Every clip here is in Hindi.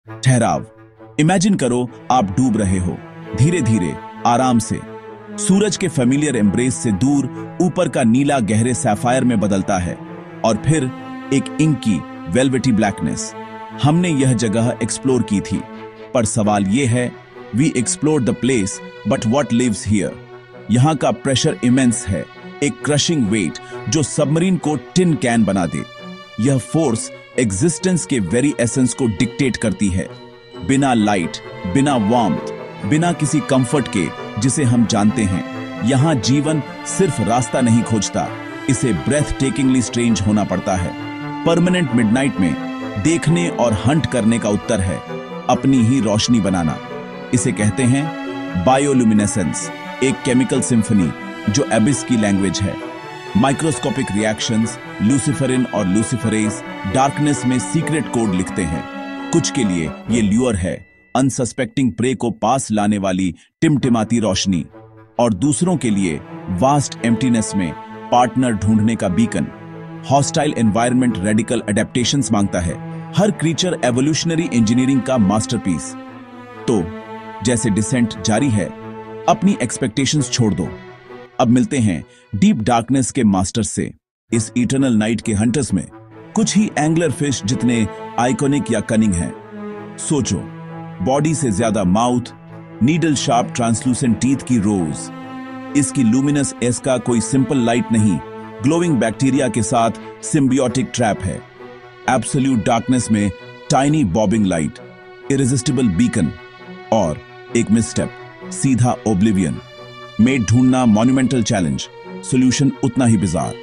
ठहराव। इमेजिन करो आप डूब रहे हो, धीरे धीरे, आराम से। सूरज के फेमिलियर एम्ब्रेस से दूर ऊपर का नीला गहरे सैफायर में बदलता है, और फिर एक इंकी वेलवेटी ब्लैकनेस। हमने यह जगह एक्सप्लोर की थी, पर सवाल यह है, we explore the place but what lives here. यहां का प्रेशर इमेंस है, एक क्रशिंग वेट जो सबमरीन को टिन कैन बना दे। यह फोर्स एग्जिस्टेंस के वेरी एसेंस को डिक्टेट करती है। बिना लाइट, बिना वार्मथ, बिना किसी कंफर्ट के जिसे हम जानते हैं, यहां जीवन सिर्फ रास्ता नहीं खोजता, इसे ब्रेथ टेकिंगली स्ट्रेंज होना पड़ता है। परमानेंट मिडनाइट में देखने और हंट करने का उत्तर है अपनी ही रोशनी बनाना। इसे कहते हैं बायोल्यूमिनेसेंस, एक केमिकल सिंफनी जो एबिस की लैंग्वेज है। माइक्रोस्कोपिक रिएक्शंस, लूसिफरिन और लूसिफरेज डार्कनेस में सीक्रेट कोड लिखते हैं। कुछ के लिए ये ल्यूर है, अनसस्पेक्टिंग प्रे को पास लाने वाली टिमटिमाती रोशनी, और दूसरों के लिए वास्ट एम्प्टीनेस में पार्टनर ढूंढने का beacon. Hostile environment radical adaptations मांगता है, हर क्रीचर एवोल्यूशनरी इंजीनियरिंग का मास्टरपीस। तो जैसे डिसेंट जारी है, अपनी एक्सपेक्टेशंस छोड़ दो। अब मिलते हैं डीप डार्कनेस के मास्टर से। इस इटर्नल नाइट के हंटर्स में कुछ ही एंगलर फिश जितने आइकॉनिक या कनिंग हैं। सोचो, बॉडी से ज्यादा mouth, needle sharp translucent teeth की रोज। इसकी लूमिनस एस का कोई सिंपल लाइट नहीं, ग्लोइंग बैक्टीरिया के साथ सिम्बियोटिक ट्रैप है। एब्सोल्यूट डार्कनेस में tiny bobbing light, irresistible beacon, और एक मिसस्टेप, सीधा ओब्लिवियन। मेट ढूंढना मॉन्यूमेंटल चैलेंज, सॉल्यूशन उतना ही बिजार।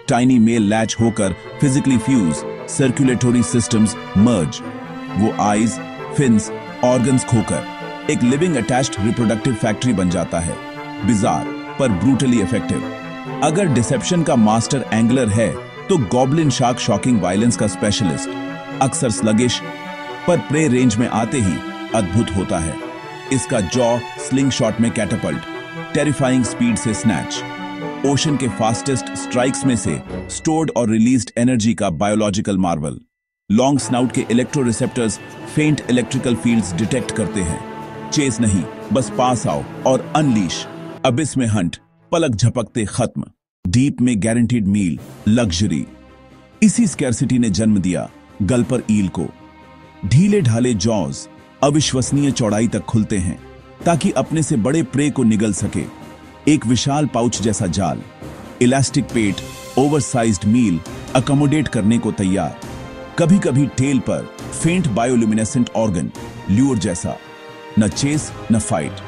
टाइनी मेल लैच होकर फिजिकली फ्यूज, सर्कुलेटरी सिस्टम्स मर्ज। वो आईज, फिन्स, ऑर्गन्स खोकर एक लिविंग अटैच्ड रिप्रोडक्टिव फैक्ट्री बन जाता है। बिजार पर ब्रूटली इफेक्टिव। अगर डिसेप्शन का मास्टर एंगलर है तो गॉब्लिन शार्क शॉकिंग वायलेंस का स्पेशलिस्ट। अक्सर स्लगिश, पर प्रे रेंज में आते ही अद्भुत होता है। इसका जॉ स्लिंग शॉट में कैटापल्ट, टेरिफाइंग स्पीड से स्नैच। ओशन के फास्टेस्ट स्ट्राइक्स में से स्टोर्ड और रिलीज्ड एनर्जी का बायोलॉजिकल मार्वल। लॉन्ग स्नाउट के इलेक्ट्रो रिसेप्टर्स फेंट इलेक्ट्रिकल फील्ड्स डिटेक्ट करते हैं। चेस नहीं, बस पास आओ और अनलीश। अबिस में हंट, पलक झपकते खत्म। डीप में गारंटीड मील, लग्जरी। इसी स्कैरसिटी ने जन्म दिया गल्पर ईल को। ढीले ढाले जॉज अविश्वसनीय चौड़ाई तक खुलते हैं ताकि अपने से बड़े प्रे को निगल सके। एक विशाल पाउच जैसा जाल, इलास्टिक पेट, ओवरसाइज्ड मील अकोमोडेट करने को तैयार। कभी कभी टेल पर फेंट बायोल्यूमिनेसेंट ऑर्गन, ल्यूर जैसा। न चेस न फाइट,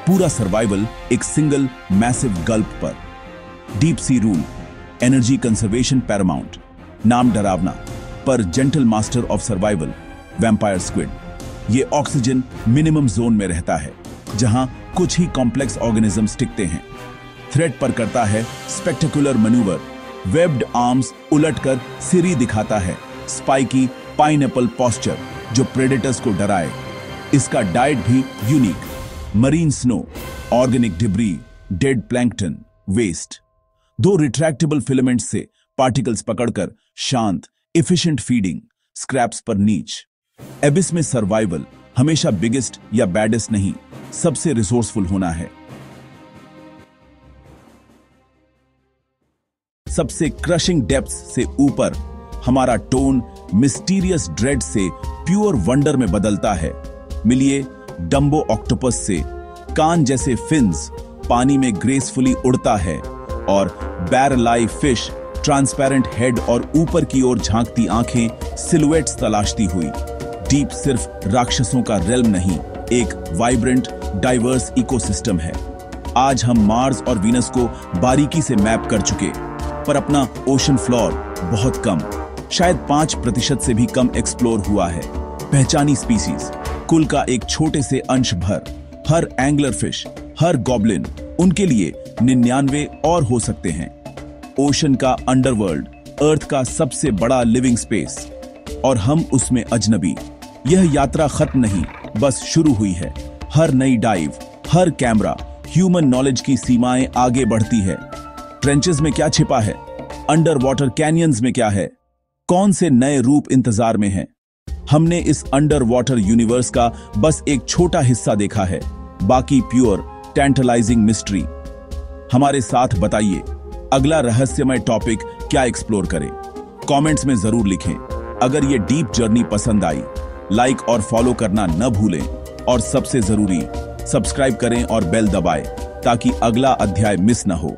पूरा सर्वाइवल एक सिंगल मैसिव गल्प पर। Deep sea rule, energy conservation Paramount. नाम डरावना पर gentle master of survival, vampire squid. ये ऑक्सीजन मिनिमम जोन में रहता है, जहां कुछ ही कॉम्प्लेक्स ऑर्गेनिजम्स टिकते हैं। थ्रेड पर करता है स्पेक्टेकुलर मैन्यूवर, वेब्ड आर्म्स उलटकर सिरी दिखाता है। स्पाइकी पाइनएप्पल पोस्चर जो प्रेडेटर्स को डराए। इसका डाइट भी unique, marine snow, organic debris, dead plankton, waste. 2 retractable filament से पार्टिकल्स पकड़कर शांत, एफिशिएंट फीडिंग, स्क्रैप्स पर नीच। एबिस में सर्वाइवल हमेशा बिगेस्ट या बैडेस्ट नहीं, सबसे रिसोर्सफुल होना है। सबसे क्रशिंग डेप्थ्स से ऊपर हमारा टोन मिस्टीरियस ड्रेड से प्योर वंडर में बदलता है। मिलिए डम्बो ऑक्टोपस से, कान जैसे फिन्स पानी में ग्रेसफुली उड़ता है, और बैरलाई फिश ट्रांसपेरेंट हेड और ऊपर की ओर झांकती आंखें सिलुएट्स तलाशती हुई। डीप सिर्फ राक्षसों का रेल्म नहीं, एक वाइब्रेंट डाइवर्स इकोसिस्टम है। आज हम मार्स और वीनस को बारीकी से मैप कर चुके, पर अपना ओशन फ्लोर बहुत कम, शायद 5% से भी कम एक्सप्लोर हुआ है। पहचानी स्पीसीज, कुल का एक छोटे से अंश भर। हर एंगलर फिश, हर गॉब्लिन, उनके लिए 99 और हो सकते हैं। ओशन का अंडरवर्ल्ड, अर्थ का सबसे बड़ा लिविंग स्पेस, और हम उसमें अजनबी। यह यात्रा खत्म नहीं, बस शुरू हुई है। हर नई डाइव, हर कैमरा, ह्यूमन नॉलेज की सीमाएं आगे बढ़ती है। ट्रेंचेस में क्या छिपा है, अंडर वाटर कैनियंस में क्या है, कौन से नए रूप इंतजार में हैं। हमने इस अंडर वाटर यूनिवर्स का बस एक छोटा हिस्सा देखा है, बाकी प्योर टेंटलाइजिंग मिस्ट्री। हमारे साथ बताइए अगला रहस्यमय टॉपिक क्या एक्सप्लोर करें। कमेंट्स में जरूर लिखें। अगर ये डीप जर्नी पसंद आई, लाइक और फॉलो करना न भूलें और सबसे जरूरी सब्सक्राइब करें और बेल दबाएं ताकि अगला अध्याय मिस न हो।